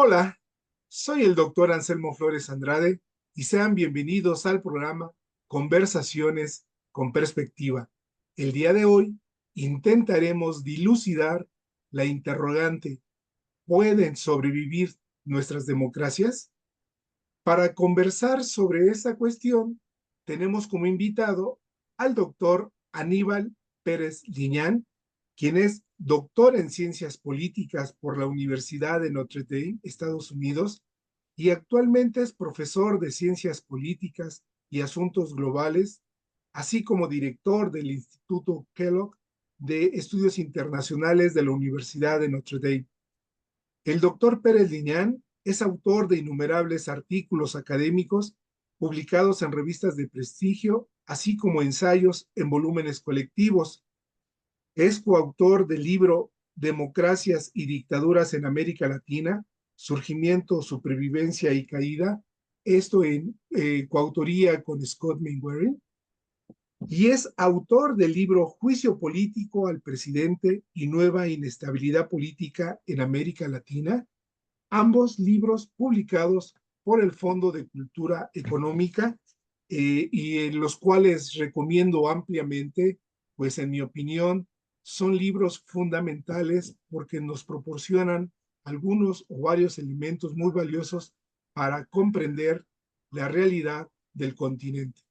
Hola, soy el doctor Anselmo Flores Andrade y sean bienvenidos al programa Conversaciones con Perspectiva. El día de hoy intentaremos dilucidar la interrogante: ¿pueden sobrevivir nuestras democracias? Para conversar sobre esa cuestión, tenemos como invitado al doctor Aníbal Pérez Liñán, quien es doctor en ciencias políticas por la Universidad de Notre Dame, Estados Unidos, y actualmente es profesor de ciencias políticas y asuntos globales, así como director del Instituto Kellogg de Estudios Internacionales de la Universidad de Notre Dame. El doctor Pérez Liñán es autor de innumerables artículos académicos publicados en revistas de prestigio, así como ensayos en volúmenes colectivos. Es coautor del libro Democracias y Dictaduras en América Latina, Surgimiento, Supervivencia y Caída, esto en coautoría con Scott Mainwaring, y es autor del libro Juicio Político al Presidente y Nueva Inestabilidad Política en América Latina, ambos libros publicados por el Fondo de Cultura Económica, y en los cuales recomiendo ampliamente, pues en mi opinión son libros fundamentales porque nos proporcionan algunos o varios elementos muy valiosos para comprender la realidad del continente.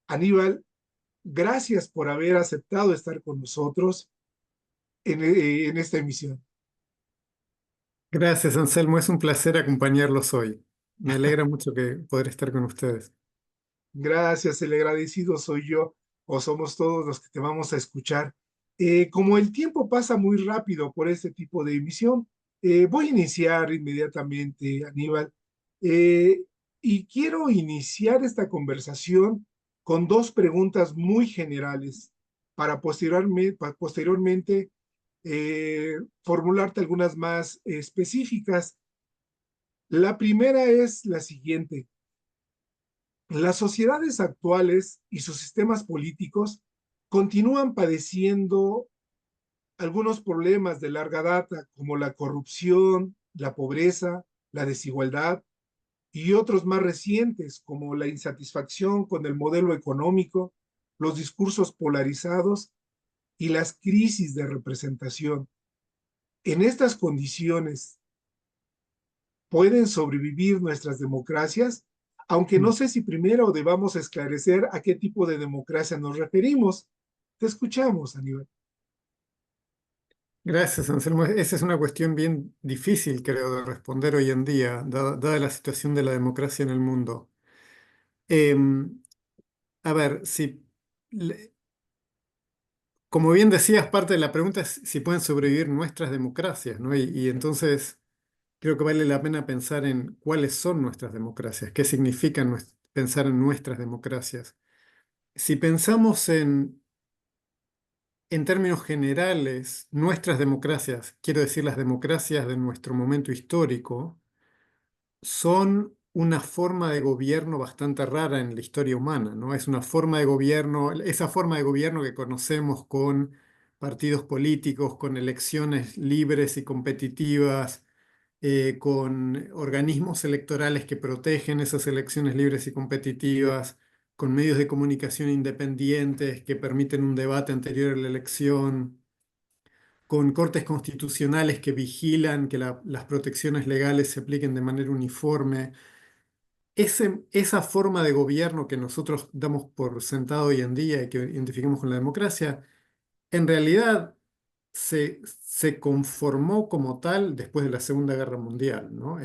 Aníbal, gracias por haber aceptado estar con nosotros en esta emisión. Gracias, Anselmo. Es un placer acompañarlos hoy. Me alegra mucho que poder estar con ustedes. Gracias, el agradecido soy yo, o somos todos los que te vamos a escuchar. Como el tiempo pasa muy rápido por este tipo de emisión, voy a iniciar inmediatamente, Aníbal, eh, y quiero iniciar esta conversación con dos preguntas muy generales para posteriormente formularte algunas más específicas. La primera es la siguiente. Las sociedades actuales y sus sistemas políticos continúan padeciendo algunos problemas de larga data, como la corrupción, la pobreza, la desigualdad, y otros más recientes, como la insatisfacción con el modelo económico, los discursos polarizados y las crisis de representación. En estas condiciones, ¿pueden sobrevivir nuestras democracias? Aunque no sé si primero debamos esclarecer a qué tipo de democracia nos referimos. Te escuchamos, Aníbal. Gracias, Anselmo. Esa es una cuestión bien difícil, creo, de responder hoy en día, dada la situación de la democracia en el mundo. Em, a ver, le- como bien decías, parte de la pregunta es si pueden sobrevivir nuestras democracias, ¿no? Y entonces creo que vale la pena pensar en cuáles son nuestras democracias, qué significa pensar en nuestras democracias. Si pensamos en términos generales, nuestras democracias, quiero decir las democracias de nuestro momento histórico, son una forma de gobierno bastante rara en la historia humana, ¿no? Es una forma de gobierno, esa forma de gobierno que conocemos con partidos políticos, con elecciones libres y competitivas, con organismos electorales que protegen esas elecciones libres y competitivas, con medios de comunicación independientes que permiten un debate anterior a la elección, con cortes constitucionales que vigilan que las protecciones legales se apliquen de manera uniforme. Esa forma de gobierno que nosotros damos por sentado hoy en día y que identificamos con la democracia, en realidad se conformó como tal después de la Segunda Guerra Mundial, ¿no?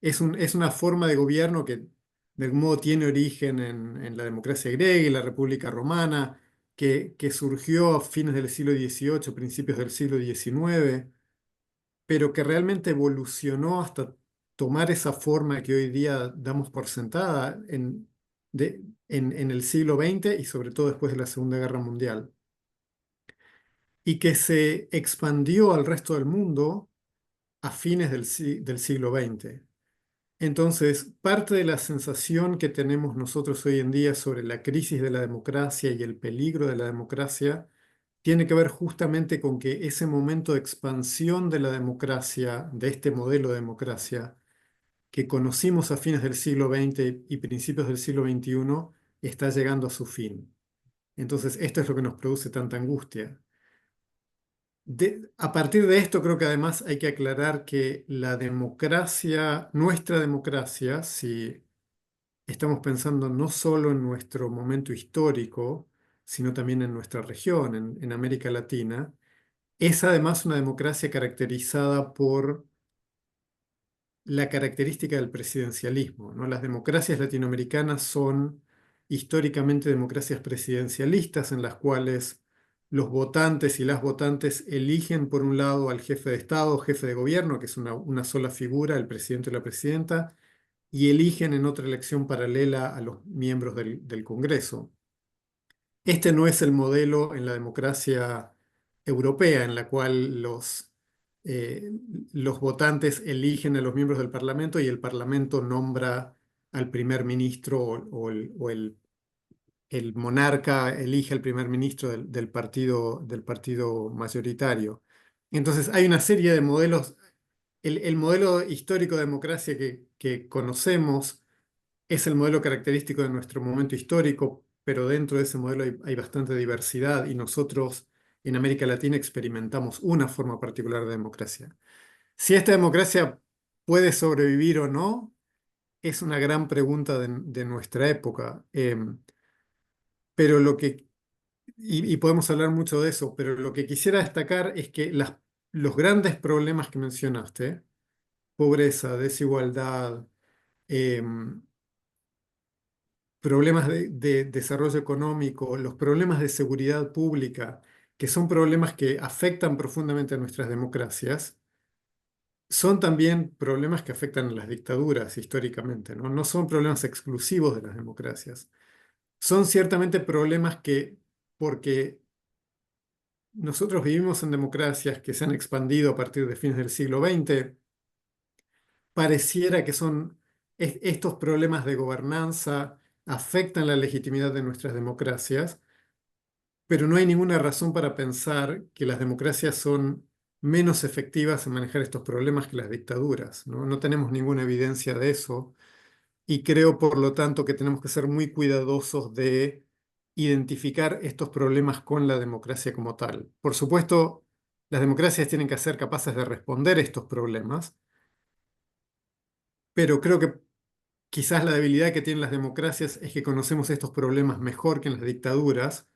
Es una forma de gobierno que de algún modo tiene origen en la democracia griega y la República Romana, que surgió a fines del siglo XVIII, principios del siglo XIX, pero que realmente evolucionó hasta tomar esa forma que hoy día damos por sentada en el siglo XX y sobre todo después de la Segunda Guerra Mundial, y que se expandió al resto del mundo a fines del siglo XX. Entonces, parte de la sensación que tenemos nosotros hoy en día sobre la crisis de la democracia y el peligro de la democracia tiene que ver justamente con que ese momento de expansión de la democracia, de este modelo de democracia, que conocimos a fines del siglo XX y principios del siglo XXI, está llegando a su fin. Entonces, esto es lo que nos produce tanta angustia. A partir de esto, creo que además hay que aclarar que la democracia, nuestra democracia, si estamos pensando no solo en nuestro momento histórico, sino también en nuestra región, en América Latina, es además una democracia caracterizada por la característica del presidencialismo, ¿no? Las democracias latinoamericanas son históricamente democracias presidencialistas en las cuales los votantes y las votantes eligen por un lado al jefe de Estado, jefe de gobierno, que es una sola figura, el presidente o la presidenta, y eligen en otra elección paralela a los miembros del Congreso. Este no es el modelo en la democracia europea, en la cual eh, los votantes eligen a los miembros del Parlamento y el Parlamento nombra al primer ministro el monarca elige al primer ministro del partido mayoritario. Entonces hay una serie de modelos. El modelo histórico de democracia que conocemos es el modelo característico de nuestro momento histórico, pero dentro de ese modelo hay bastante diversidad y nosotros en América Latina experimentamos una forma particular de democracia. Si esta democracia puede sobrevivir o no, es una gran pregunta de nuestra época. Pero y podemos hablar mucho de eso, pero lo que quisiera destacar es que los grandes problemas que mencionaste, pobreza, desigualdad, em, problemas de desarrollo económico, los problemas de seguridad pública, que son problemas que afectan profundamente a nuestras democracias, son también problemas que afectan a las dictaduras históricamente, ¿no? No son problemas exclusivos de las democracias. Son ciertamente problemas porque nosotros vivimos en democracias que se han expandido a partir de fines del siglo XX, pareciera que estos problemas de gobernanza afectan la legitimidad de nuestras democracias, pero no hay ninguna razón para pensar que las democracias son menos efectivas en manejar estos problemas que las dictaduras, ¿no? No tenemos ninguna evidencia de eso y creo, por lo tanto, que tenemos que ser muy cuidadosos de identificar estos problemas con la democracia como tal. Por supuesto, las democracias tienen que ser capaces de responder estos problemas, pero creo que quizás la debilidad que tienen las democracias es que conocemos estos problemas mejor que en las dictaduras,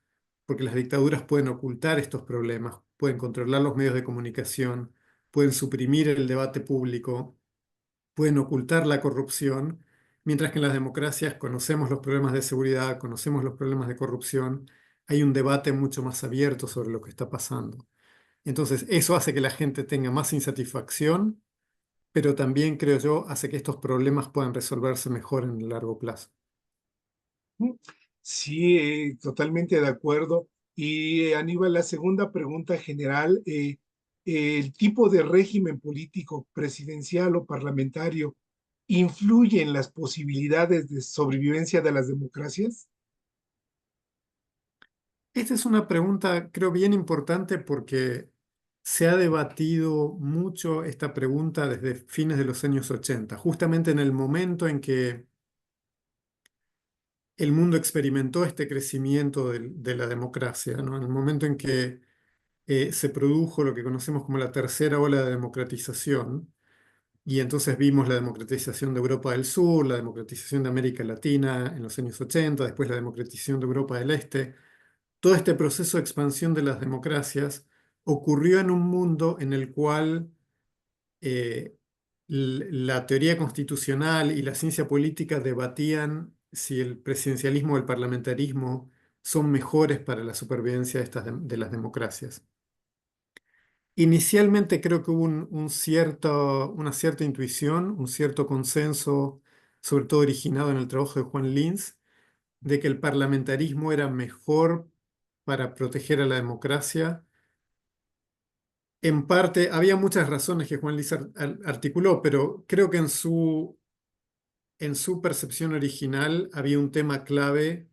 porque las dictaduras pueden ocultar estos problemas, pueden controlar los medios de comunicación, pueden suprimir el debate público, pueden ocultar la corrupción, mientras que en las democracias conocemos los problemas de seguridad, conocemos los problemas de corrupción, hay un debate mucho más abierto sobre lo que está pasando. Entonces, eso hace que la gente tenga más insatisfacción, pero también, creo yo, hace que estos problemas puedan resolverse mejor en el largo plazo. Mm, sí, totalmente de acuerdo. Y Aníbal, la segunda pregunta general, ¿el tipo de régimen político, presidencial o parlamentario, influye en las posibilidades de sobrevivencia de las democracias? Esta es una pregunta, creo, bien importante porque se ha debatido mucho esta pregunta desde fines de los años 80, justamente en el momento en que el mundo experimentó este crecimiento de la democracia, ¿no? En el momento en que se produjo lo que conocemos como la tercera ola de democratización, y entonces vimos la democratización de Europa del Sur, la democratización de América Latina en los años 80, después la democratización de Europa del Este. Todo este proceso de expansión de las democracias ocurrió en un mundo en el cual eh, la teoría constitucional y la ciencia política debatían si el presidencialismo o el parlamentarismo son mejores para la supervivencia de las democracias. Inicialmente creo que hubo una cierta intuición, un cierto consenso, sobre todo originado en el trabajo de Juan Linz, de que el parlamentarismo era mejor para proteger a la democracia. En parte, había muchas razones que Juan Linz articuló, pero creo que en su percepción original había un tema clave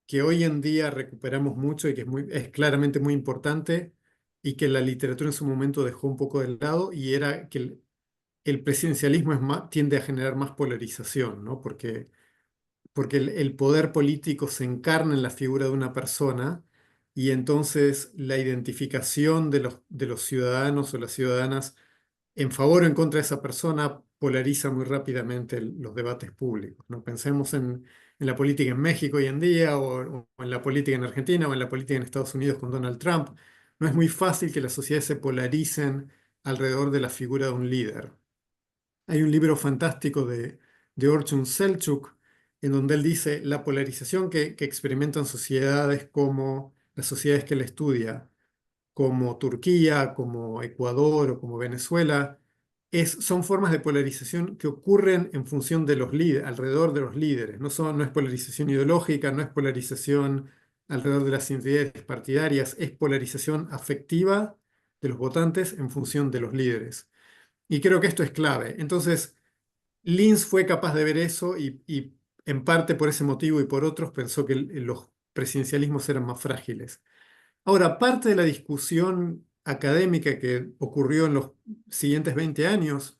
que hoy en día recuperamos mucho y que es claramente muy importante y que la literatura en su momento dejó un poco de lado, y era que el presidencialismo tiende a generar más polarización, ¿no? Porque el poder político se encarna en la figura de una persona, y entonces la identificación de los ciudadanos o las ciudadanas en favor o en contra de esa persona polariza muy rápidamente los debates públicos, ¿no? Pensemos en la política en México hoy en día, o en la política en Argentina, o en la política en Estados Unidos con Donald Trump. No es muy fácil que las sociedades se polaricen alrededor de la figura de un líder. Hay un libro fantástico de Orçun Selçuk, en donde él dice la polarización que experimentan sociedades como las sociedades que él estudia, como Turquía, como Ecuador o como Venezuela, son formas de polarización que ocurren en función de los líderes, alrededor de los líderes. No es polarización ideológica, no es polarización alrededor de las ideas partidarias, es polarización afectiva de los votantes en función de los líderes. Y creo que esto es clave. Entonces, Linz fue capaz de ver eso, y en parte por ese motivo y por otros pensó que los presidencialismos eran más frágiles. Ahora, parte de la discusión académica que ocurrió en los siguientes 20 años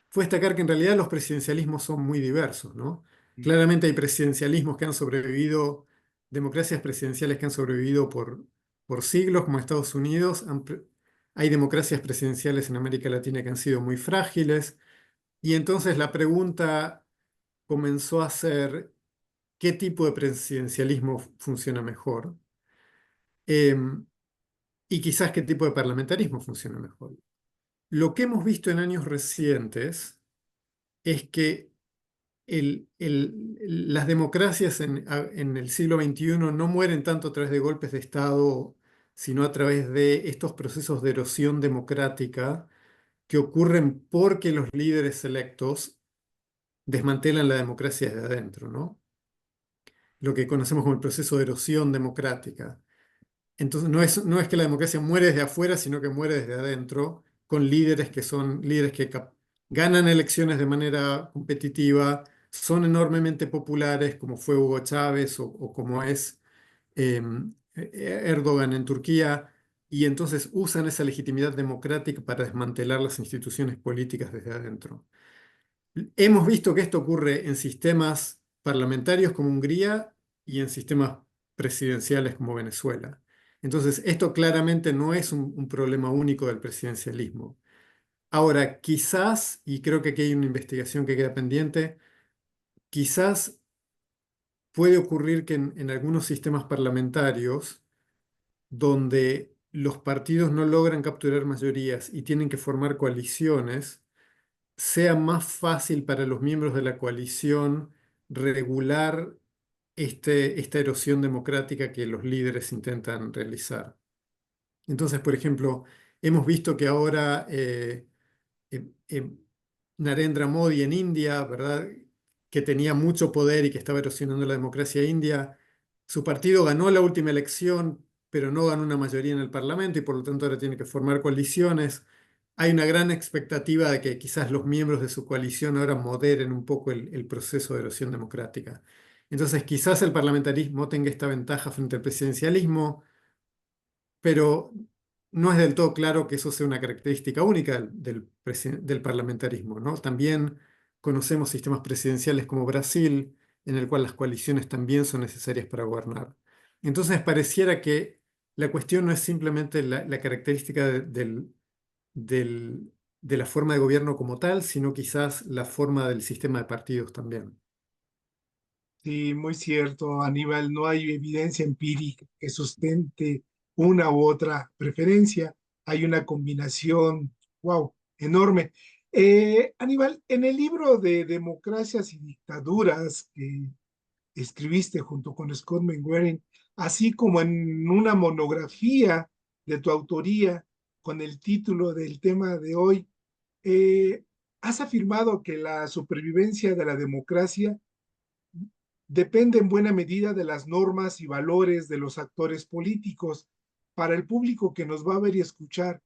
fue destacar que en realidad los presidencialismos son muy diversos, ¿no? Claramente hay presidencialismos que han sobrevivido, democracias presidenciales que han sobrevivido por siglos, como Estados Unidos. Hay democracias presidenciales en América Latina que han sido muy frágiles. Y entonces la pregunta comenzó a ser: ¿qué tipo de presidencialismo funciona mejor? Em, y quizás qué tipo de parlamentarismo funciona mejor. Lo que hemos visto en años recientes es que las democracias en el siglo XXI no mueren tanto a través de golpes de Estado, sino a través de estos procesos de erosión democrática que ocurren porque los líderes electos desmantelan la democracia desde adentro, ¿no? Lo que conocemos como el proceso de erosión democrática. Entonces, no es que la democracia muere desde afuera, sino que muere desde adentro, con líderes que son líderes que ganan elecciones de manera competitiva, son enormemente populares, como fue Hugo Chávez o como es Erdogan en Turquía, y entonces usan esa legitimidad democrática para desmantelar las instituciones políticas desde adentro. Hemos visto que esto ocurre en sistemas parlamentarios como Hungría y en sistemas presidenciales como Venezuela. Entonces, esto claramente no es un problema único del presidencialismo. Ahora, quizás, y creo que aquí hay una investigación que queda pendiente, quizás puede ocurrir que en algunos sistemas parlamentarios donde los partidos no logran capturar mayorías y tienen que formar coaliciones, sea más fácil para los miembros de la coalición regular esta erosión democrática que los líderes intentan realizar. Entonces, por ejemplo, hemos visto que ahora eh, eh, Narendra Modi en India, ¿verdad? Que tenía mucho poder y que estaba erosionando la democracia india, su partido ganó la última elección, pero no ganó una mayoría en el Parlamento, y por lo tanto ahora tiene que formar coaliciones. Hay una gran expectativa de que quizás los miembros de su coalición ahora moderen un poco el proceso de erosión democrática. Entonces, quizás el parlamentarismo tenga esta ventaja frente al presidencialismo, pero no es del todo claro que eso sea una característica única del parlamentarismo, ¿no? También conocemos sistemas presidenciales como Brasil, en el cual las coaliciones también son necesarias para gobernar. Entonces, pareciera que la cuestión no es simplemente la característica del- de la forma de gobierno como tal, sino quizás la forma del sistema de partidos también. Sí, muy cierto, Aníbal. No hay evidencia empírica que sustente una u otra preferencia. Hay una combinación, wow, enorme. Aníbal, en el libro de Democracias y Dictaduras que escribiste junto con Scott McWherry, así como en una monografía de tu autoría con el título del tema de hoy, eh, has afirmado que la supervivencia de la democracia depende en buena medida de las normas y valores de los actores políticos. Para el público que nos va a ver y escuchar,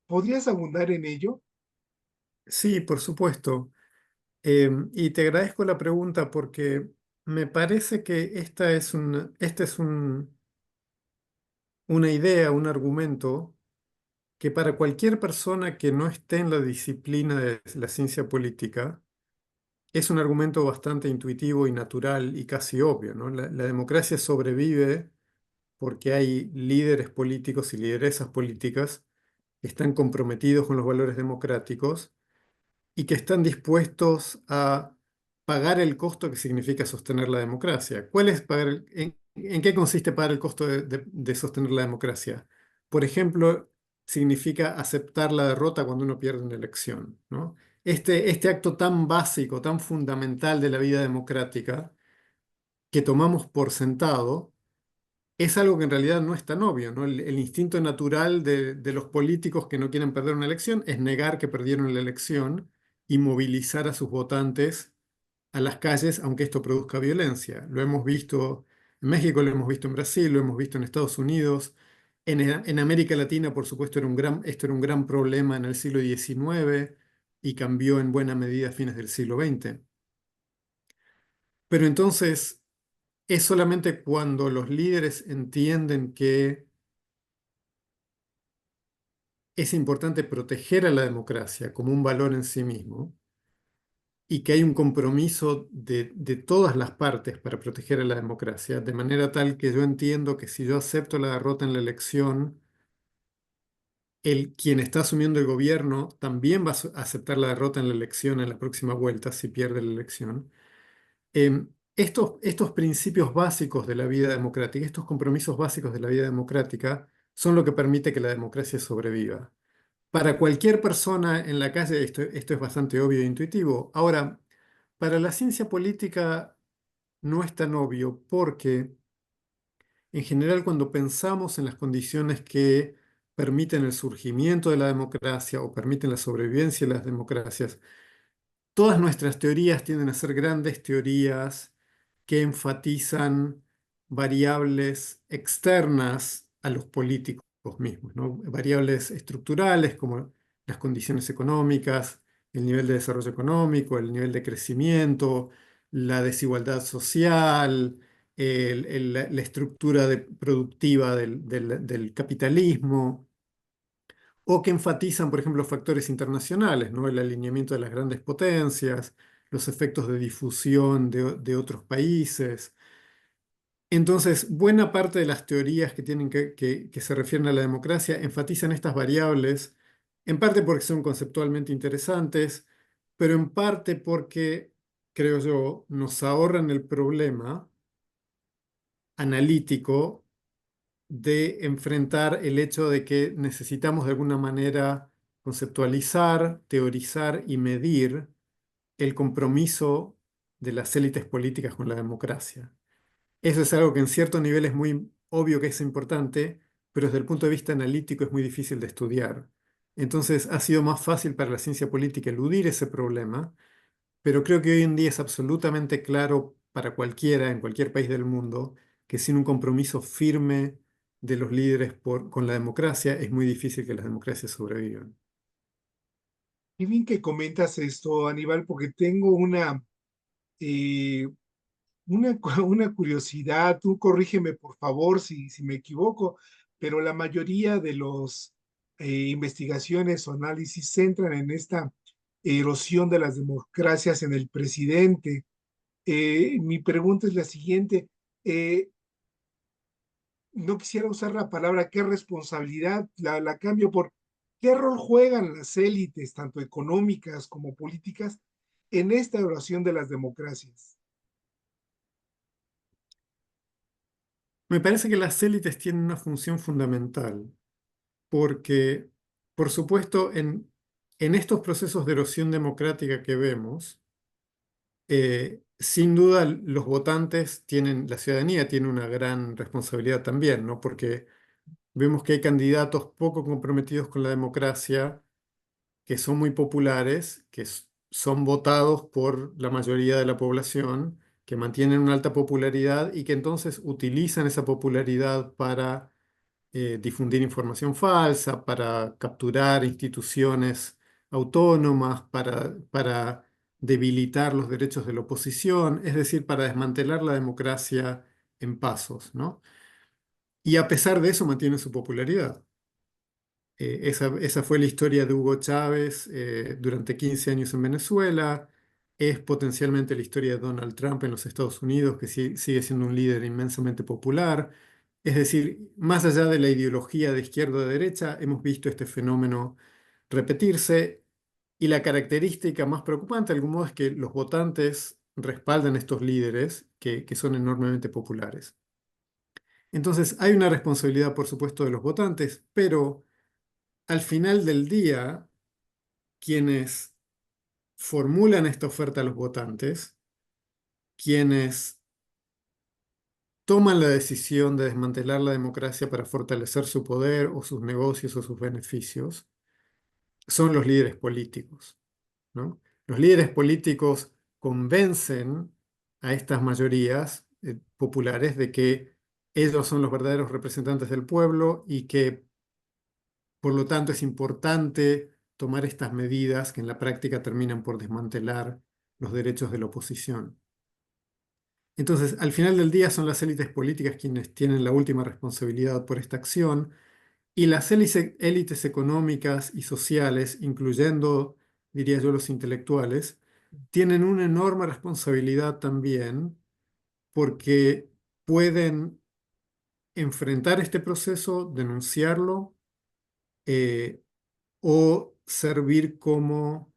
¿podrías abundar en ello? Sí, por supuesto. Y te agradezco la pregunta porque Me parece que esta es una idea, un argumento que para cualquier persona que no esté en la disciplina de la ciencia política, es un argumento bastante intuitivo y natural y casi obvio, ¿no? La democracia sobrevive porque hay líderes políticos y lideresas políticas que están comprometidos con los valores democráticos y que están dispuestos a pagar el costo que significa sostener la democracia. ¿Cuál es en qué consiste pagar el costo de sostener la democracia? Por ejemplo, significa aceptar la derrota cuando uno pierde una elección, ¿no? Este acto tan básico, tan fundamental de la vida democrática, que tomamos por sentado, es algo que en realidad no es tan obvio, ¿no? El instinto natural de los políticos que no quieren perder una elección es negar que perdieron la elección y movilizar a sus votantes a las calles, aunque esto produzca violencia. Lo hemos visto en México, lo hemos visto en Brasil, lo hemos visto en Estados Unidos. En América Latina, por supuesto, esto era un gran problema en el siglo XIX y cambió en buena medida a fines del siglo XX. Pero entonces es solamente cuando los líderes entienden que es importante proteger a la democracia como un valor en sí mismo y que hay un compromiso de todas las partes para proteger a la democracia, de manera tal que yo entiendo que si yo acepto la derrota en la elección, quien está asumiendo el gobierno también va a aceptar la derrota en la elección en la próxima vuelta si pierde la elección. Estos principios básicos de la vida democrática, estos compromisos básicos de la vida democrática, son lo que permite que la democracia sobreviva. Para cualquier persona en la calle esto es bastante obvio e intuitivo. Ahora, para la ciencia política no es tan obvio porque en general cuando pensamos en las condiciones que permiten el surgimiento de la democracia o permiten la sobrevivencia de las democracias, todas nuestras teorías tienden a ser grandes teorías que enfatizan variables externas a los políticos mismos, ¿no? Variables estructurales como las condiciones económicas, el nivel de desarrollo económico, el nivel de crecimiento, la desigualdad social, la estructura productiva del capitalismo o que enfatizan, por ejemplo, factores internacionales, ¿no? El alineamiento de las grandes potencias, los efectos de difusión de otros países. Entonces, buena parte de las teorías que se refieren a la democracia enfatizan estas variables, en parte porque son conceptualmente interesantes, pero en parte porque, creo yo, nos ahorran el problema analítico de enfrentar el hecho de que necesitamos de alguna manera conceptualizar, teorizar y medir el compromiso de las élites políticas con la democracia. Eso es algo que en cierto nivel es muy obvio que es importante, pero desde el punto de vista analítico es muy difícil de estudiar. Entonces ha sido más fácil para la ciencia política eludir ese problema, pero creo que hoy en día es absolutamente claro para cualquiera, en cualquier país del mundo, que sin un compromiso firme de los líderes con la democracia, es muy difícil que las democracias sobrevivan. Qué bien que comentas esto, Aníbal, porque tengo eh, una curiosidad. Tú corrígeme, por favor, si me equivoco, pero la mayoría de los investigaciones o análisis centran en esta erosión de las democracias en el presidente. Mi pregunta es la siguiente. eh, no quisiera usar la palabra qué responsabilidad, la cambio por qué rol juegan las élites, tanto económicas como políticas, en esta erosión de las democracias. Me parece que las élites tienen una función fundamental, porque, por supuesto, en estos procesos de erosión democrática que vemos, sin duda los votantes tienen, la ciudadanía tiene una gran responsabilidad también, ¿no? Porque vemos que hay candidatos poco comprometidos con la democracia, que son muy populares, son votados por la mayoría de la población, que mantienen una alta popularidad y que entonces utilizan esa popularidad para difundir información falsa, para capturar instituciones autónomas, para debilitar los derechos de la oposición, es decir, para desmantelar la democracia en pasos, ¿no? Y a pesar de eso mantiene su popularidad. Esa fue la historia de Hugo Chávez durante 15 años en Venezuela. Es potencialmente la historia de Donald Trump en los Estados Unidos, que sigue siendo un líder inmensamente popular. Es decir, más allá de la ideología de izquierda o de derecha, hemos visto este fenómeno repetirse. Y la característica más preocupante, de algún modo, es que los votantes respaldan estos líderes que son enormemente populares. Entonces, hay una responsabilidad, por supuesto, de los votantes, pero al final del día, quienes formulan esta oferta a los votantes, quienes toman la decisión de desmantelar la democracia para fortalecer su poder o sus negocios o sus beneficios, son los líderes políticos, ¿no? Los líderes políticos convencen a estas mayorías populares de que ellos son los verdaderos representantes del pueblo y que por lo tanto, es importante tomar estas medidas que en la práctica terminan por desmantelar los derechos de la oposición. Entonces, al final del día son las élites políticas quienes tienen la última responsabilidad por esta acción y las élites económicas y sociales, incluyendo, diría yo, los intelectuales, tienen una enorme responsabilidad también porque pueden enfrentar este proceso, denunciarlo, eh, o servir como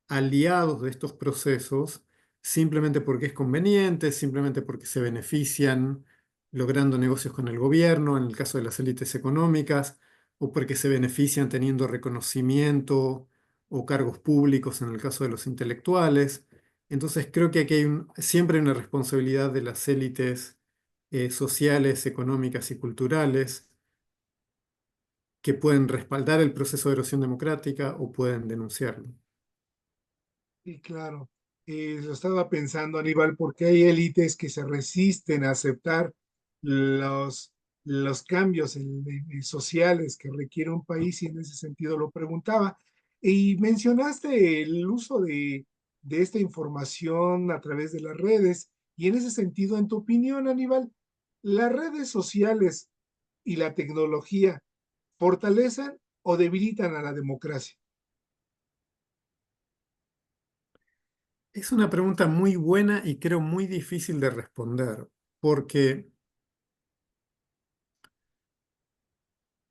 aliados de estos procesos simplemente porque es conveniente, simplemente porque se benefician logrando negocios con el gobierno, en el caso de las élites económicas, o porque se benefician teniendo reconocimiento o cargos públicos en el caso de los intelectuales. Entonces creo que aquí siempre hay una responsabilidad de las élites sociales, económicas y culturales que pueden respaldar el proceso de erosión democrática o pueden denunciarlo. Y claro, lo estaba pensando, Aníbal, porque hay élites que se resisten a aceptar los, los cambios sociales que requiere un país y en ese sentido lo preguntaba. Y mencionaste el uso de esta información a través de las redes y en ese sentido, en tu opinión, Aníbal, ¿las redes sociales y la tecnología fortalecen o debilitan a la democracia? Es una pregunta muy buena y creo muy difícil de responder, porque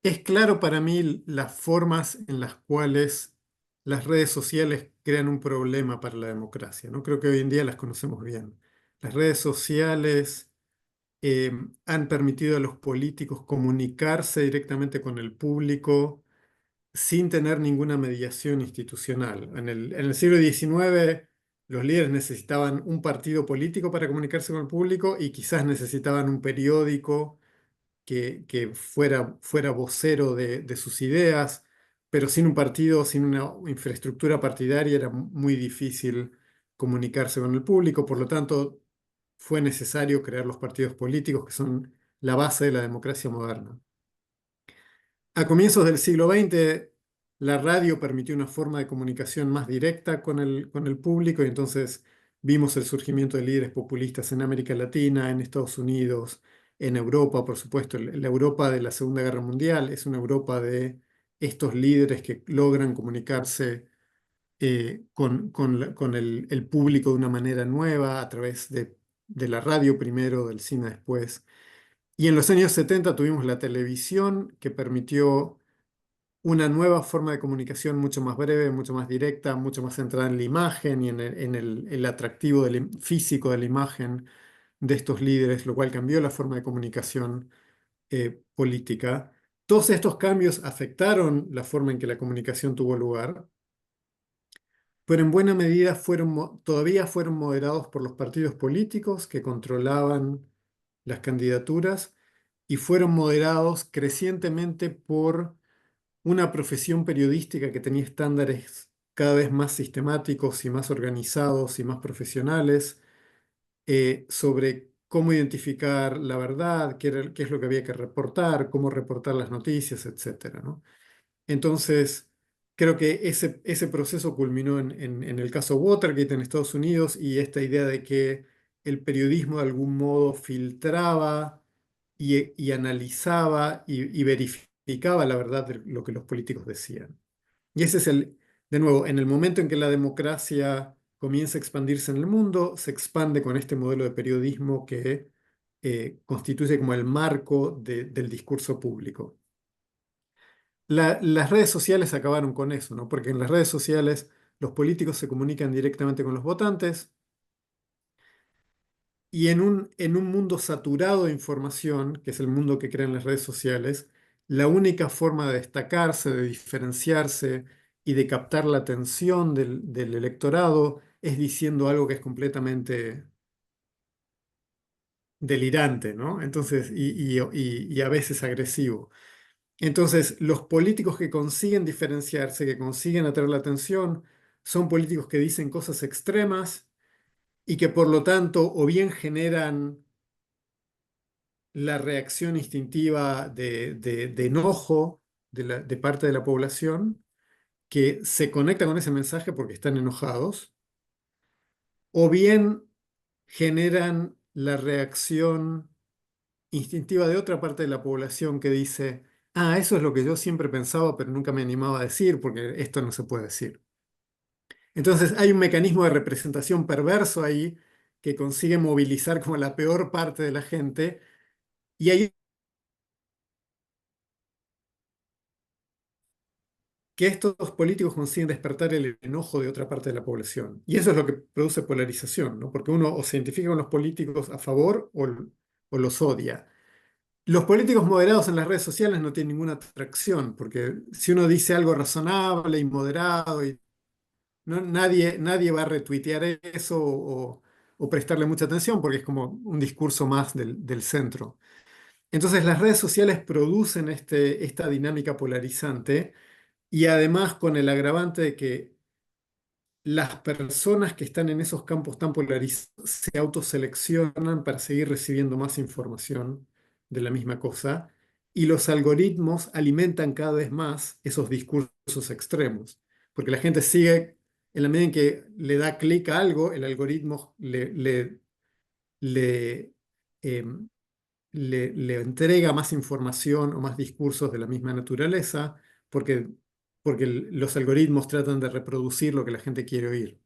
es claro para mí las formas en las cuales las redes sociales crean un problema para la democracia, ¿no? Creo que hoy en día las conocemos bien. Las redes sociales han permitido a los políticos comunicarse directamente con el público sin tener ninguna mediación institucional. En el siglo XIX, los líderes necesitaban un partido político para comunicarse con el público y quizás necesitaban un periódico que fuera vocero de sus ideas, pero sin un partido, sin una infraestructura partidaria, era muy difícil comunicarse con el público. Por lo tanto, fue necesario crear los partidos políticos, que son la base de la democracia moderna. A comienzos del siglo XX, la radio permitió una forma de comunicación más directa con el público y entonces vimos el surgimiento de líderes populistas en América Latina, en Estados Unidos, en Europa, por supuesto. La Europa de la Segunda Guerra Mundial es una Europa de estos líderes que logran comunicarse con el público de una manera nueva a través de la radio primero, del cine después. Y en los años 70 tuvimos la televisión que permitió una nueva forma de comunicación mucho más breve, mucho más directa, mucho más centrada en la imagen y en el atractivo físico de la imagen de estos líderes, lo cual cambió la forma de comunicación política. Todos estos cambios afectaron la forma en que la comunicación tuvo lugar, pero en buena medida todavía fueron moderados por los partidos políticos que controlaban las candidaturas y fueron moderados crecientemente por una profesión periodística que tenía estándares cada vez más sistemáticos y más organizados y más profesionales sobre cómo identificar la verdad, qué es lo que había que reportar, cómo reportar las noticias, etcétera, ¿no? Entonces, Creo que ese proceso culminó en el caso Watergate en Estados Unidos y esta idea de que el periodismo de algún modo filtraba y analizaba y verificaba la verdad de lo que los políticos decían. Y ese es de nuevo, en el momento en que la democracia comienza a expandirse en el mundo, se expande con este modelo de periodismo que constituye como el marco del discurso público. Las redes sociales acabaron con eso, ¿no? Porque en las redes sociales los políticos se comunican directamente con los votantes y en un mundo saturado de información, que es el mundo que crean las redes sociales, la única forma de destacarse, de diferenciarse y de captar la atención del electorado es diciendo algo que es completamente delirante, ¿no? Entonces, y a veces agresivo. Entonces, los políticos que consiguen diferenciarse, que consiguen atraer la atención, son políticos que dicen cosas extremas y que por lo tanto o bien generan la reacción instintiva de enojo de parte de la población, que se conecta con ese mensaje porque están enojados, o bien generan la reacción instintiva de otra parte de la población que dice, ah, eso es lo que yo siempre pensaba, pero nunca me animaba a decir porque esto no se puede decir. Entonces hay un mecanismo de representación perverso ahí que consigue movilizar como la peor parte de la gente y hay que estos políticos consiguen despertar el enojo de otra parte de la población. Y eso es lo que produce polarización, ¿no? Porque uno o se identifica con los políticos a favor o los odia. Los políticos moderados en las redes sociales no tienen ninguna atracción, porque si uno dice algo razonable y moderado, nadie va a retuitear eso o prestarle mucha atención, porque es como un discurso más del centro. Entonces las redes sociales producen esta dinámica polarizante y además con el agravante de que las personas que están en esos campos tan polarizados se autoseleccionan para seguir recibiendo más información de la misma cosa y los algoritmos alimentan cada vez más esos discursos extremos, porque la gente sigue, en la medida en que le da clic a algo, el algoritmo le, em, le entrega más información o más discursos de la misma naturaleza, porque los algoritmos tratan de reproducir lo que la gente quiere oír.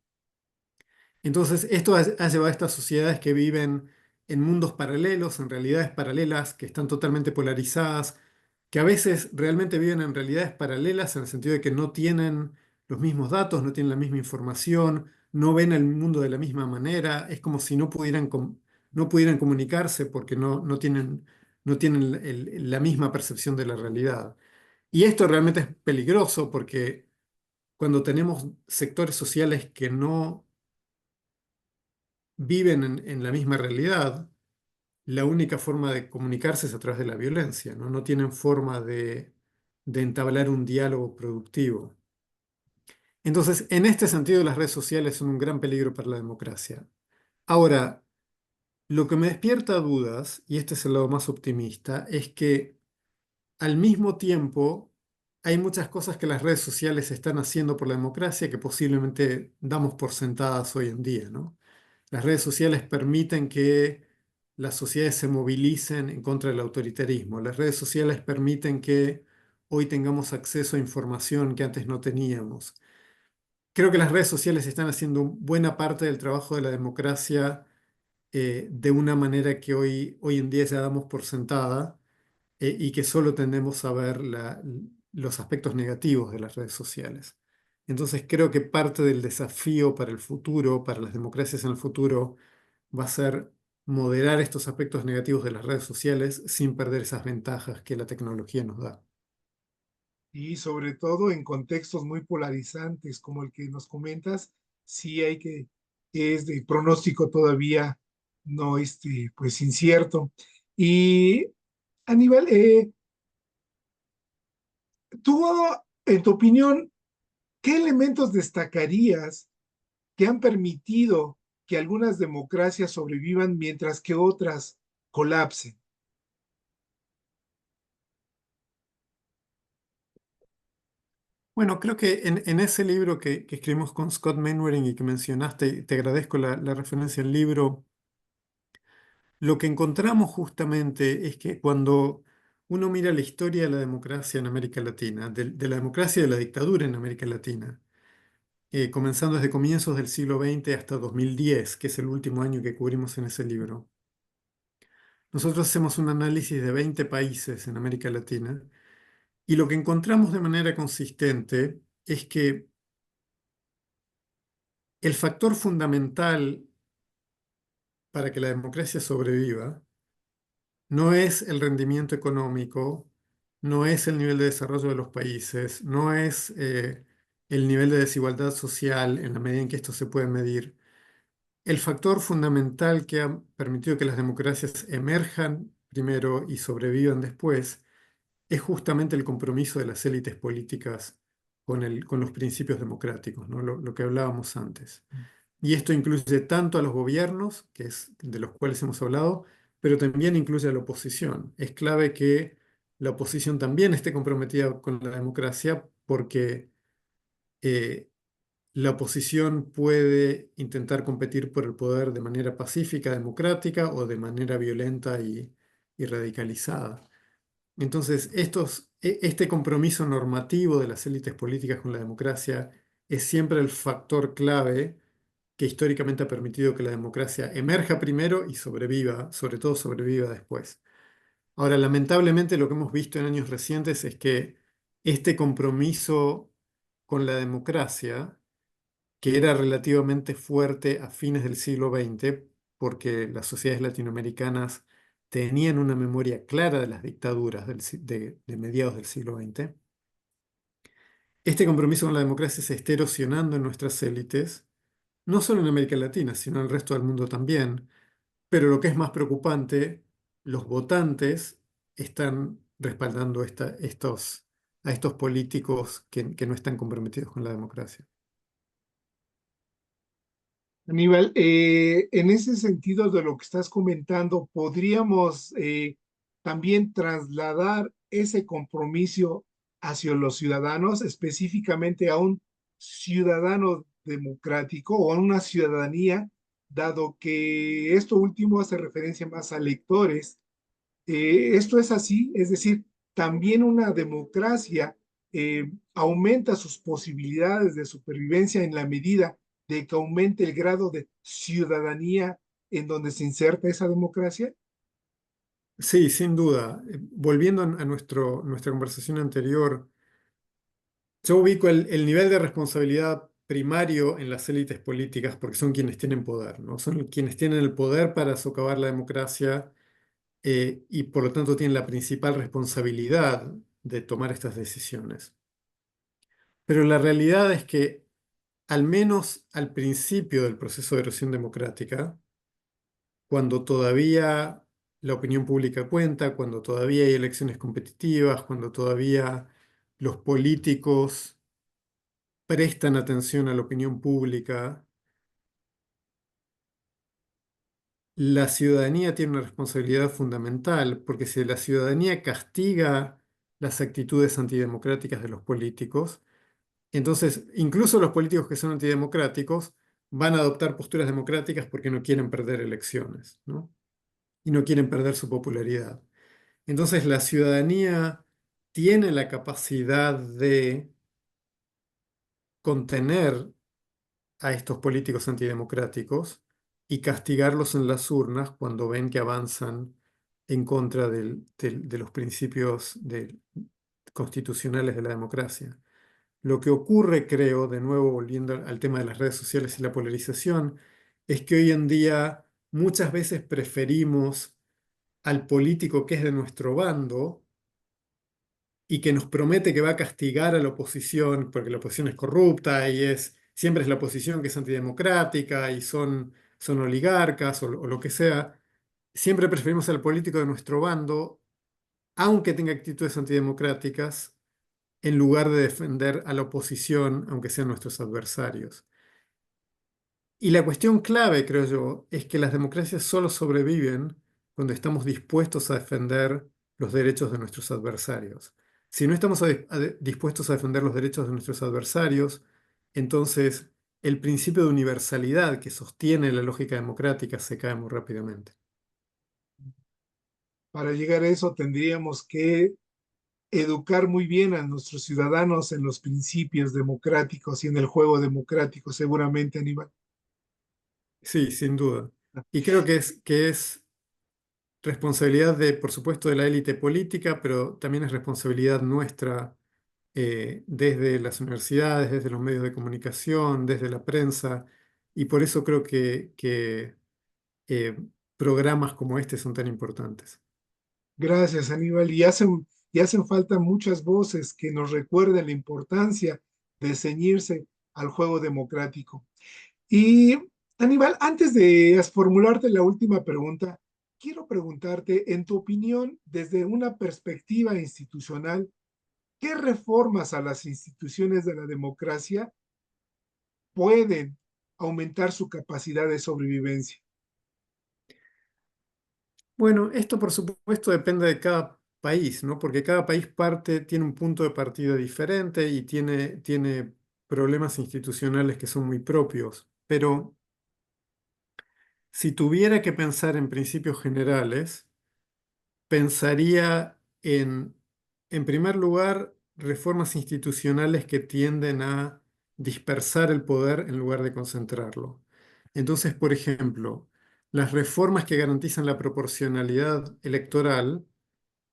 Entonces, esto ha llevado a estas sociedades que viven en mundos paralelos, en realidades paralelas, que están totalmente polarizadas, que a veces realmente viven en realidades paralelas en el sentido de que no tienen los mismos datos, no tienen la misma información, no ven el mundo de la misma manera, es como si no pudieran comunicarse porque no tienen la misma percepción de la realidad. Y esto realmente es peligroso porque cuando tenemos sectores sociales que no viven en la misma realidad, la única forma de comunicarse es a través de la violencia, ¿no? No tienen forma de entablar un diálogo productivo. Entonces, en este sentido, las redes sociales son un gran peligro para la democracia. Ahora, lo que me despierta dudas, y este es el lado más optimista, es que al mismo tiempo hay muchas cosas que las redes sociales están haciendo por la democracia que posiblemente damos por sentadas hoy en día, ¿no? Las redes sociales permiten que las sociedades se movilicen en contra del autoritarismo. Las redes sociales permiten que hoy tengamos acceso a información que antes no teníamos. Creo que las redes sociales están haciendo buena parte del trabajo de la democracia de una manera que hoy en día ya damos por sentada y que solo tendemos a ver los aspectos negativos de las redes sociales. Entonces creo que parte del desafío para el futuro, para las democracias en el futuro, va a ser moderar estos aspectos negativos de las redes sociales sin perder esas ventajas que la tecnología nos da. Y sobre todo en contextos muy polarizantes como el que nos comentas, sí hay que es de pronóstico todavía no pues incierto. Y Aníbal, tú, en tu opinión, ¿qué elementos destacarías que han permitido que algunas democracias sobrevivan mientras que otras colapsen? Bueno, creo que en ese libro que escribimos con Scott Mainwaring y que mencionaste, y te agradezco la referencia al libro, lo que encontramos justamente es que cuando uno mira la historia de la democracia en América Latina, de la democracia y de la dictadura en América Latina, comenzando desde comienzos del siglo XX hasta 2010, que es el último año que cubrimos en ese libro, nosotros hacemos un análisis de 20 países en América Latina y lo que encontramos de manera consistente es que el factor fundamental para que la democracia sobreviva no es el rendimiento económico, no es el nivel de desarrollo de los países, no es el nivel de desigualdad social en la medida en que esto se puede medir. El factor fundamental que ha permitido que las democracias emerjan primero y sobrevivan después es justamente el compromiso de las élites políticas con los principios democráticos, ¿no? Lo que hablábamos antes. Y esto incluye tanto a los gobiernos, que es de los cuales hemos hablado, pero también incluye a la oposición. Es clave que la oposición también esté comprometida con la democracia porque eh, la oposición puede intentar competir por el poder de manera pacífica, democrática o de manera violenta y radicalizada. Entonces, este compromiso normativo de las élites políticas con la democracia es siempre el factor clave que históricamente ha permitido que la democracia emerja primero y sobreviva, sobre todo sobreviva después. Ahora, lamentablemente, lo que hemos visto en años recientes es que este compromiso con la democracia, que era relativamente fuerte a fines del siglo XX, porque las sociedades latinoamericanas tenían una memoria clara de las dictaduras de mediados del siglo XX, este compromiso con la democracia se está erosionando en nuestras élites, no solo en América Latina, sino en el resto del mundo también. Pero lo que es más preocupante, los votantes están respaldando a estos políticos que no están comprometidos con la democracia. Aníbal, en ese sentido de lo que estás comentando, podríamos también trasladar ese compromiso hacia los ciudadanos, específicamente a un ciudadano democrático o a una ciudadanía, dado que esto último hace referencia más a electores. Esto es así, es decir, también una democracia aumenta sus posibilidades de supervivencia en la medida de que aumente el grado de ciudadanía en donde se inserta esa democracia. Sí, sin duda. Volviendo a nuestra conversación anterior, yo ubico el nivel de responsabilidad primario en las élites políticas porque son quienes tienen poder, ¿no? Son quienes tienen el poder para socavar la democracia y por lo tanto tienen la principal responsabilidad de tomar estas decisiones. Pero la realidad es que, al menos al principio del proceso de erosión democrática, cuando todavía la opinión pública cuenta, cuando todavía hay elecciones competitivas, cuando todavía los políticos prestan atención a la opinión pública, la ciudadanía tiene una responsabilidad fundamental, porque si la ciudadanía castiga las actitudes antidemocráticas de los políticos, entonces incluso los políticos que son antidemocráticos van a adoptar posturas democráticas porque no quieren perder elecciones, ¿no? Y no quieren perder su popularidad. Entonces la ciudadanía tiene la capacidad de contener a estos políticos antidemocráticos y castigarlos en las urnas cuando ven que avanzan en contra de los principios constitucionales de la democracia. Lo que ocurre, creo, de nuevo volviendo al tema de las redes sociales y la polarización, es que hoy en día muchas veces preferimos al político que es de nuestro bando y que nos promete que va a castigar a la oposición porque la oposición es corrupta y siempre es la oposición que es antidemocrática y son oligarcas o lo que sea. Siempre preferimos al político de nuestro bando, aunque tenga actitudes antidemocráticas, en lugar de defender a la oposición, aunque sean nuestros adversarios. Y la cuestión clave, creo yo, es que las democracias solo sobreviven cuando estamos dispuestos a defender los derechos de nuestros adversarios. Si no estamos dispuestos a defender los derechos de nuestros adversarios, entonces el principio de universalidad que sostiene la lógica democrática se cae muy rápidamente. Para llegar a eso tendríamos que educar muy bien a nuestros ciudadanos en los principios democráticos y en el juego democrático, seguramente, Aníbal. Sí, sin duda. Y creo que es responsabilidad de, por supuesto, de la élite política, pero también es responsabilidad nuestra desde las universidades, desde los medios de comunicación, desde la prensa, y por eso creo que eh, programas como este son tan importantes. Gracias, Aníbal. Y hacen falta muchas voces que nos recuerden la importancia de ceñirse al juego democrático. Y, Aníbal, antes de formularte la última pregunta, quiero preguntarte, en tu opinión, desde una perspectiva institucional, ¿qué reformas a las instituciones de la democracia pueden aumentar su capacidad de sobrevivencia? Bueno, esto por supuesto depende de cada país, ¿no? Porque cada país tiene un punto de partida diferente y tiene problemas institucionales que son muy propios. Pero si tuviera que pensar en principios generales, pensaría en primer lugar, reformas institucionales que tienden a dispersar el poder en lugar de concentrarlo. Entonces, por ejemplo, las reformas que garantizan la proporcionalidad electoral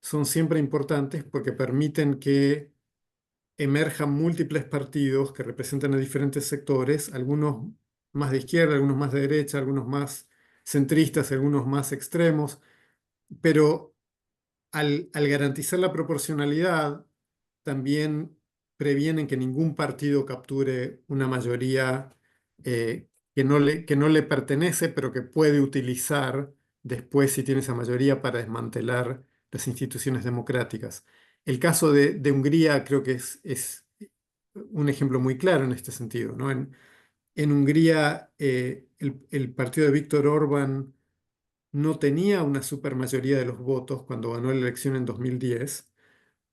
son siempre importantes porque permiten que emerjan múltiples partidos que representan a diferentes sectores, algunos más de izquierda, algunos más de derecha, algunos más centristas, algunos más extremos, pero al garantizar la proporcionalidad, también previenen que ningún partido capture una mayoría que no le pertenece, pero que puede utilizar después, si tiene esa mayoría, para desmantelar las instituciones democráticas. El caso de Hungría creo que es un ejemplo muy claro en este sentido, ¿no? En Hungría, el partido de Víctor Orbán no tenía una supermayoría de los votos cuando ganó la elección en 2010,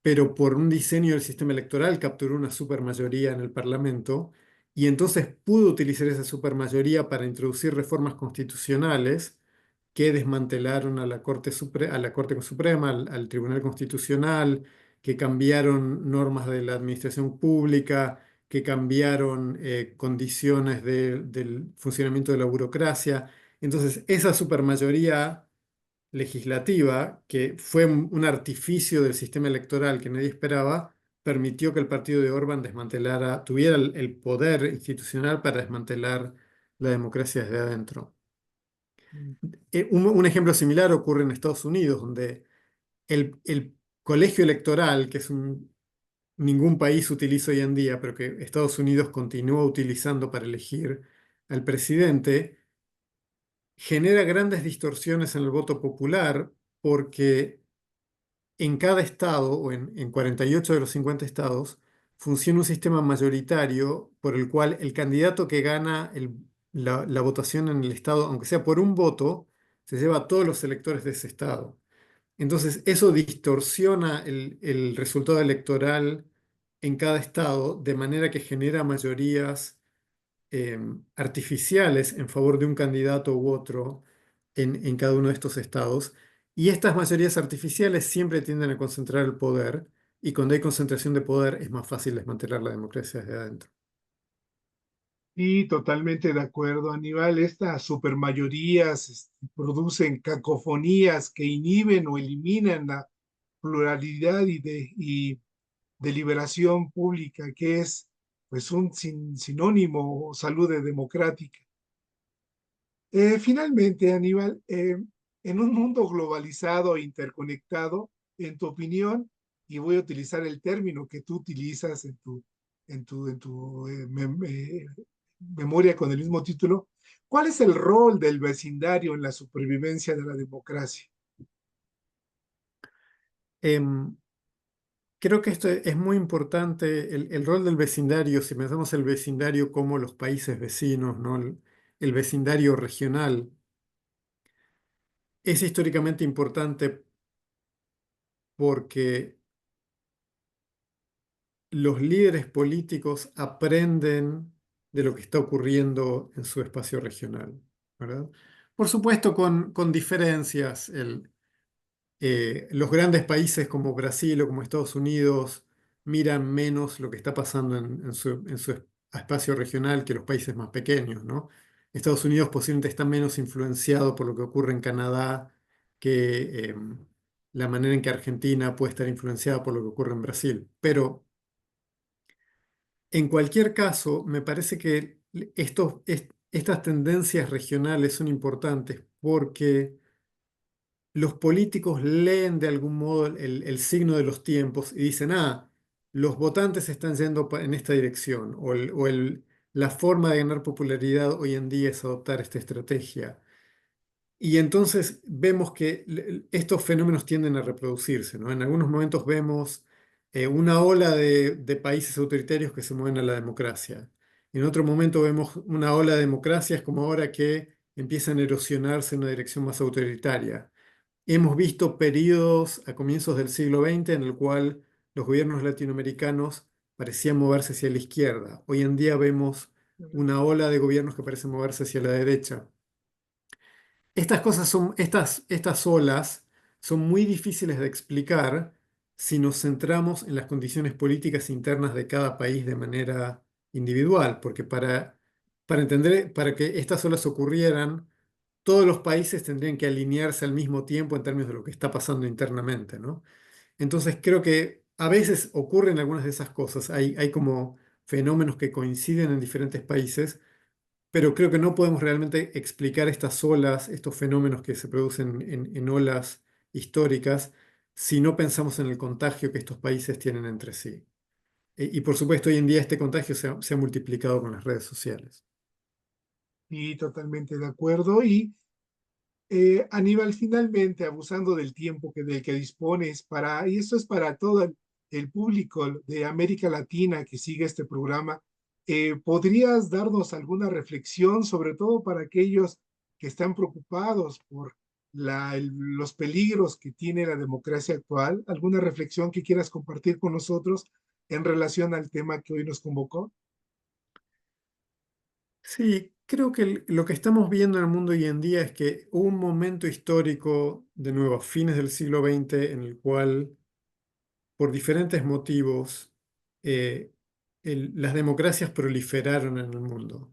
pero por un diseño del sistema electoral capturó una supermayoría en el Parlamento y entonces pudo utilizar esa supermayoría para introducir reformas constitucionales que desmantelaron a la Corte Suprema, al Tribunal Constitucional, que cambiaron normas de la administración pública, que cambiaron condiciones del funcionamiento de la burocracia. Entonces, esa supermayoría legislativa, que fue un artificio del sistema electoral que nadie esperaba, permitió que el partido de Orbán tuviera el poder institucional para desmantelar la democracia desde adentro. Un ejemplo similar ocurre en Estados Unidos, donde el colegio electoral, ningún país utiliza hoy en día, pero que Estados Unidos continúa utilizando para elegir al presidente, genera grandes distorsiones en el voto popular porque en cada estado, o en 48 de los 50 estados, funciona un sistema mayoritario por el cual el candidato que gana la votación en el estado, aunque sea por un voto, se lleva a todos los electores de ese estado. Entonces, eso distorsiona el resultado electoral en cada estado, de manera que genera mayorías artificiales en favor de un candidato u otro en cada uno de estos estados. Y estas mayorías artificiales siempre tienden a concentrar el poder, y cuando hay concentración de poder es más fácil desmantelar la democracia desde adentro. Y totalmente de acuerdo, Aníbal. Estas supermayorías producen cacofonías que inhiben o eliminan la pluralidad y deliberación pública, que es pues un sinónimo o salud democrática. Finalmente, Aníbal, en un mundo globalizado e interconectado, en tu opinión, y voy a utilizar el término que tú utilizas en tu memoria con el mismo título, ¿cuál es el rol del vecindario en la supervivencia de la democracia? Em, Creo que esto es muy importante, el rol del vecindario, si pensamos el vecindario como los países vecinos, ¿no? El vecindario regional es históricamente importante porque los líderes políticos aprenden de lo que está ocurriendo en su espacio regional, ¿verdad? Por supuesto, con diferencias. Los grandes países como Brasil o como Estados Unidos miran menos lo que está pasando en su espacio regional que los países más pequeños, ¿no? Estados Unidos posiblemente está menos influenciado por lo que ocurre en Canadá que la manera en que Argentina puede estar influenciada por lo que ocurre en Brasil. Pero en cualquier caso, me parece que estas tendencias regionales son importantes porque los políticos leen de algún modo el signo de los tiempos y dicen, los votantes están yendo en esta dirección, la forma de ganar popularidad hoy en día es adoptar esta estrategia. Y entonces vemos que estos fenómenos tienden a reproducirse, ¿no? En algunos momentos vemos una ola de países autoritarios que se mueven a la democracia. En otro momento vemos una ola de democracias como ahora que empiezan a erosionarse en una dirección más autoritaria. Hemos visto periodos a comienzos del siglo XX en el cual los gobiernos latinoamericanos parecían moverse hacia la izquierda. Hoy en día vemos una ola de gobiernos que parecen moverse hacia la derecha. Estas olas son muy difíciles de explicar si nos centramos en las condiciones políticas internas de cada país de manera individual, porque para que estas olas ocurrieran, todos los países tendrían que alinearse al mismo tiempo en términos de lo que está pasando internamente, ¿no? Entonces creo que a veces ocurren algunas de esas cosas. Hay como fenómenos que coinciden en diferentes países, pero creo que no podemos realmente explicar estas olas, estos fenómenos que se producen en olas históricas, si no pensamos en el contagio que estos países tienen entre sí. Y por supuesto, hoy en día este contagio se ha multiplicado con las redes sociales. Y totalmente de acuerdo. Y Aníbal, finalmente, abusando del tiempo del que dispones, y esto es para todo el público de América Latina que sigue este programa, ¿podrías darnos alguna reflexión, sobre todo para aquellos que están preocupados por los peligros que tiene la democracia actual? ¿Alguna reflexión que quieras compartir con nosotros en relación al tema que hoy nos convocó? Sí, creo que lo que estamos viendo en el mundo hoy en día es que hubo un momento histórico, de nuevo, a fines del siglo XX, en el cual, por diferentes motivos, eh, las democracias proliferaron en el mundo.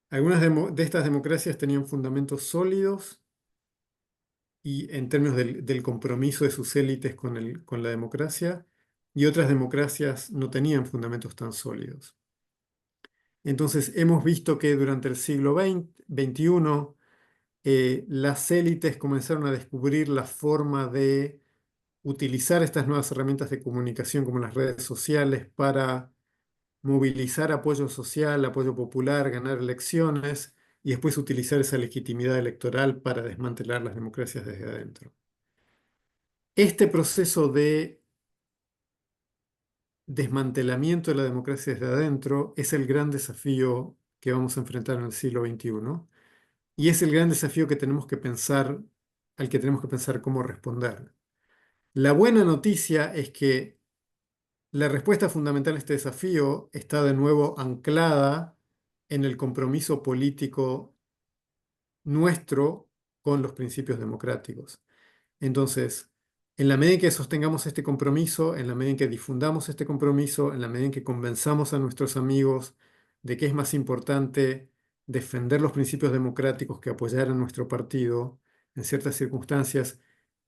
Algunas de estas democracias tenían fundamentos sólidos y en términos del compromiso de sus élites con la democracia, y otras democracias no tenían fundamentos tan sólidos. Entonces, hemos visto que durante el siglo XXI, las élites comenzaron a descubrir la forma de utilizar estas nuevas herramientas de comunicación como las redes sociales para movilizar apoyo social, apoyo popular, ganar elecciones y después utilizar esa legitimidad electoral para desmantelar las democracias desde adentro. Este proceso de desmantelamiento de la democracia desde adentro es el gran desafío que vamos a enfrentar en el siglo XXI y es el gran desafío que tenemos que pensar, al que tenemos que pensar cómo responder. La buena noticia es que la respuesta fundamental a este desafío está de nuevo anclada en el compromiso político nuestro con los principios democráticos. Entonces, en la medida en que sostengamos este compromiso, en la medida en que difundamos este compromiso, en la medida en que convenzamos a nuestros amigos de que es más importante defender los principios democráticos que apoyar a nuestro partido en ciertas circunstancias,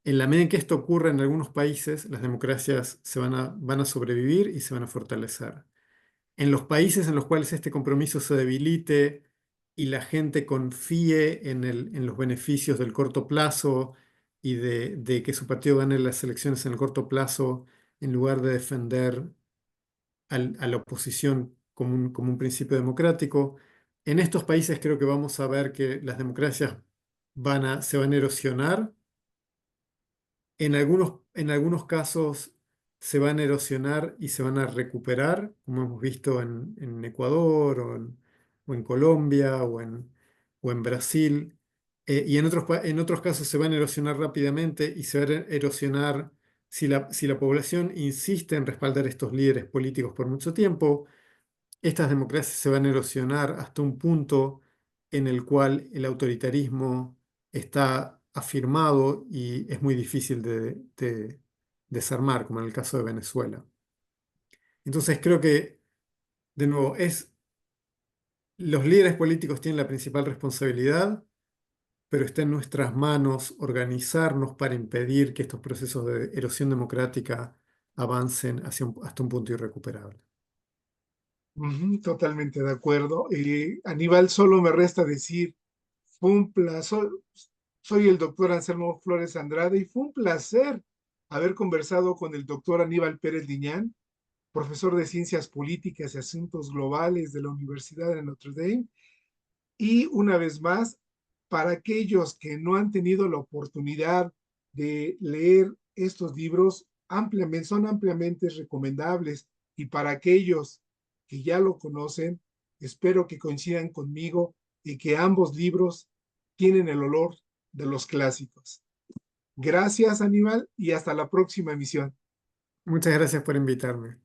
en la medida en que esto ocurre en algunos países, las democracias van a sobrevivir y se van a fortalecer. En los países en los cuales este compromiso se debilite y la gente confíe en los beneficios del corto plazo y de que su partido gane las elecciones en el corto plazo, en lugar de defender a la oposición como un principio democrático, en estos países creo que vamos a ver que las democracias se van a erosionar. En algunos casos se van a erosionar y se van a recuperar, como hemos visto en Ecuador o en Colombia o en Brasil. Y en otros casos se van a erosionar rápidamente y se van a erosionar Si la población insiste en respaldar estos líderes políticos por mucho tiempo, estas democracias se van a erosionar hasta un punto en el cual el autoritarismo está afirmado y es muy difícil de desarmar, como en el caso de Venezuela. Entonces creo que, de nuevo, los líderes políticos tienen la principal responsabilidad, pero está en nuestras manos organizarnos para impedir que estos procesos de erosión democrática avancen hasta un punto irrecuperable. Totalmente de acuerdo. Aníbal, solo me resta decir, fue un placer, soy el doctor Anselmo Flores Andrade y fue un placer haber conversado con el doctor Aníbal Pérez Liñán, profesor de Ciencias Políticas y Asuntos Globales de la Universidad de Notre Dame. Y una vez más, para aquellos que no han tenido la oportunidad de leer estos libros, son ampliamente recomendables. Y para aquellos que ya lo conocen, espero que coincidan conmigo y que ambos libros tienen el olor de los clásicos. Gracias, Aníbal, y hasta la próxima emisión. Muchas gracias por invitarme.